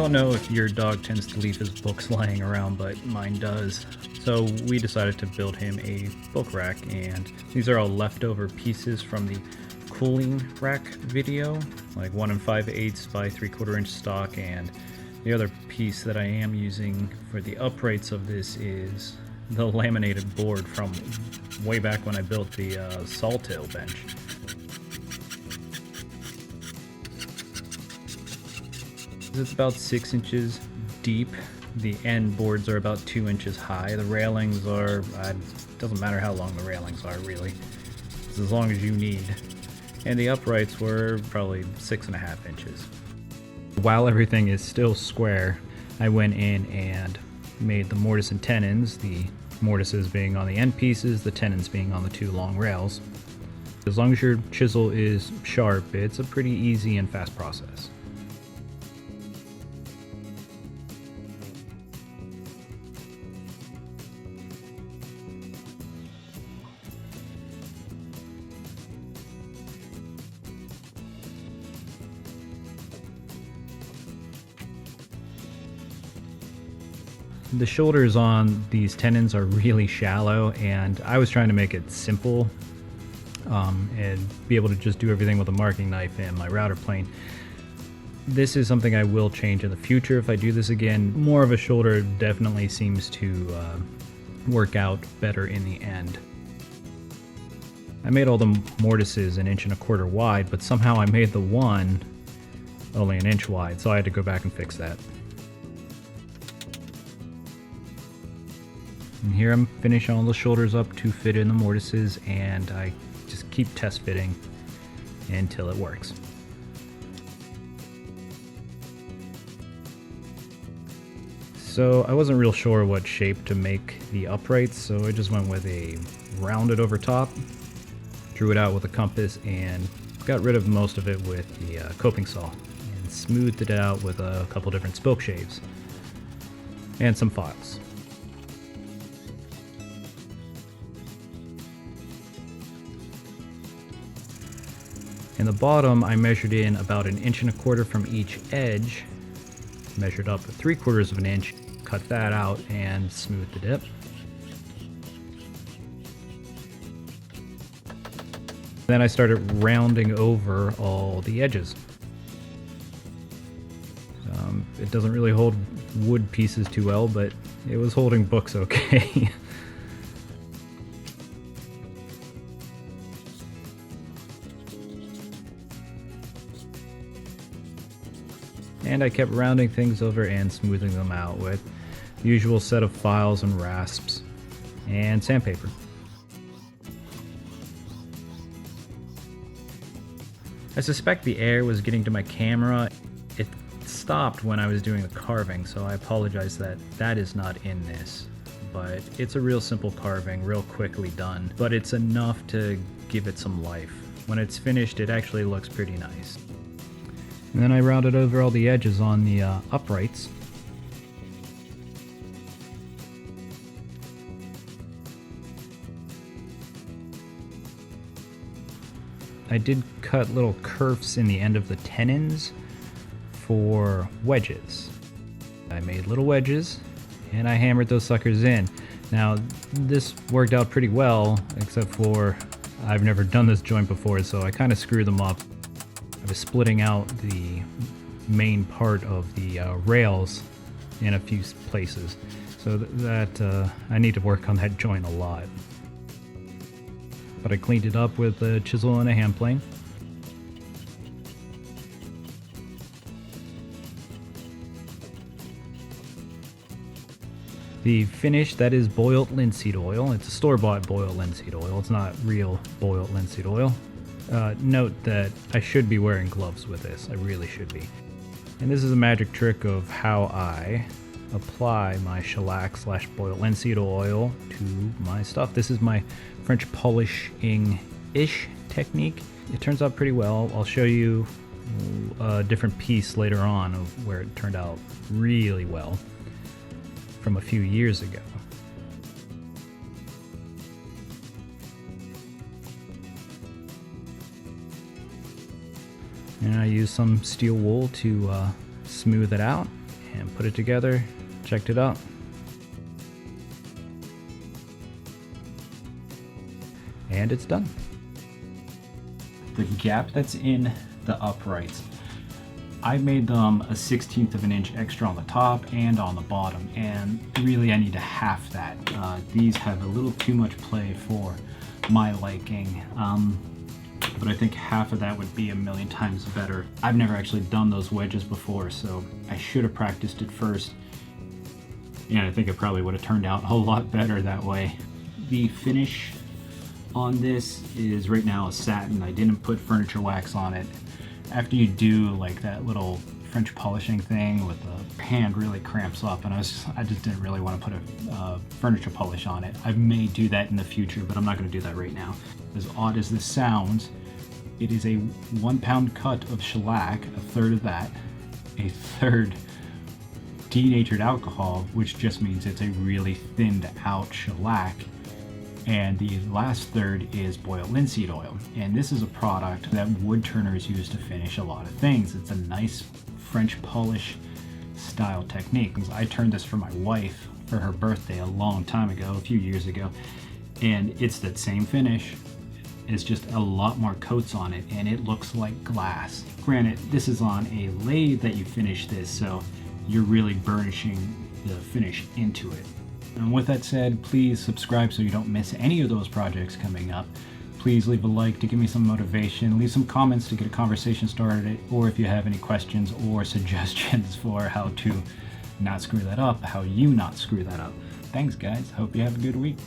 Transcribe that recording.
don't know if your dog tends to leave his books lying around, but mine does. So we decided to build him a book rack, and these are all leftover pieces from the cooling rack video, like 1 5/8 by 3/4 inch stock. And the other piece that I am using for the uprights of this is the laminated board from way back when I built the sawtail bench. It's about 6 inches deep. The end boards are about 2 inches high. The railings are, doesn't matter how long the railings are really, it's as long as you need. And the uprights were probably 6.5 inches. While everything is still square, I went in and made the mortise and tenons, the mortises being on the end pieces, the tenons being on the 2 long rails. As long as your chisel is sharp, it's a pretty easy and fast process. The shoulders on these tenons are really shallow, and I was trying to make it simple and be able to just do everything with a marking knife and my router plane. This is something I will change in the future if I do this again. More of a shoulder definitely seems to work out better in the end. I made all the mortises 1.25 inches wide, but somehow I made the one only 1 inch wide, so I had to go back and fix that. And here I'm finishing all the shoulders up to fit in the mortises, and I just keep test fitting until it works. So I wasn't real sure what shape to make the uprights, so I just went with a rounded over top, drew it out with a compass, and got rid of most of it with the coping saw, and smoothed it out with a couple different spoke shaves and some files. In the bottom, I measured in about 1.25 inches from each edge, measured up 3/4 inch, cut that out, and smoothed the dip. Then I started rounding over all the edges. It doesn't really hold wood pieces too well, but it was holding books okay. And I kept rounding things over and smoothing them out with the usual set of files and rasps and sandpaper. I suspect the air was getting to my camera. It stopped when I was doing the carving, so I apologize that that is not in this. But it's a real simple carving, real quickly done, but it's enough to give it some life. When it's finished, it actually looks pretty nice. And then I rounded over all the edges on the uprights. I did cut little kerfs in the end of the tenons for wedges. I made little wedges and I hammered those suckers in. Now this worked out pretty well, except for I've never done this joint before, so I kind of screwed them up. I was splitting out the main part of the rails in a few places, so that I need to work on that joint a lot. But I cleaned it up with a chisel and a hand plane. The finish, that is boiled linseed oil. It's a store-bought boiled linseed oil. It's not real boiled linseed oil. Note that I should be wearing gloves with this. I really should be. And this is a magic trick of how I apply my shellac / boiled linseed oil to my stuff. This is my French polishing-ish technique. It turns out pretty well. I'll show you a different piece later on of where it turned out really well from a few years ago. And I use some steel wool to smooth it out, and put it together, checked it out. And it's done. The gap that's in the uprights, I made them a 1/16 of an inch extra on the top and on the bottom, and really I need to half that. These have a little too much play for my liking, but I think half of that would be a million times better. I've never actually done those wedges before, so I should have practiced it first, and I think it probably would have turned out a whole lot better that way. The finish on this is right now a satin. I didn't put furniture wax on it. After you do like that little French polishing thing with the hand really cramps up, and I just didn't really want to put a furniture polish on it. I may do that in the future, but I'm not going to do that right now. As odd as this sounds, it is a 1 pound cut of shellac, a third of that, a third denatured alcohol, which just means it's a really thinned out shellac, and the last third is Boil Linseed Oil. And this is a product that wood turners use to finish a lot of things. It's a nice French polish style technique. I turned this for my wife for her birthday a long time ago, a few years ago, and it's that same finish. It's just a lot more coats on it, and it looks like glass. Granted, this is on a lathe that you finish this, so you're really burnishing the finish into it. And with that said, please subscribe so you don't miss any of those projects coming up. Please leave a like to give me some motivation. Leave some comments to get a conversation started, or if you have any questions or suggestions for how to not screw that up, how you not screw that up. Thanks guys, hope you have a good week.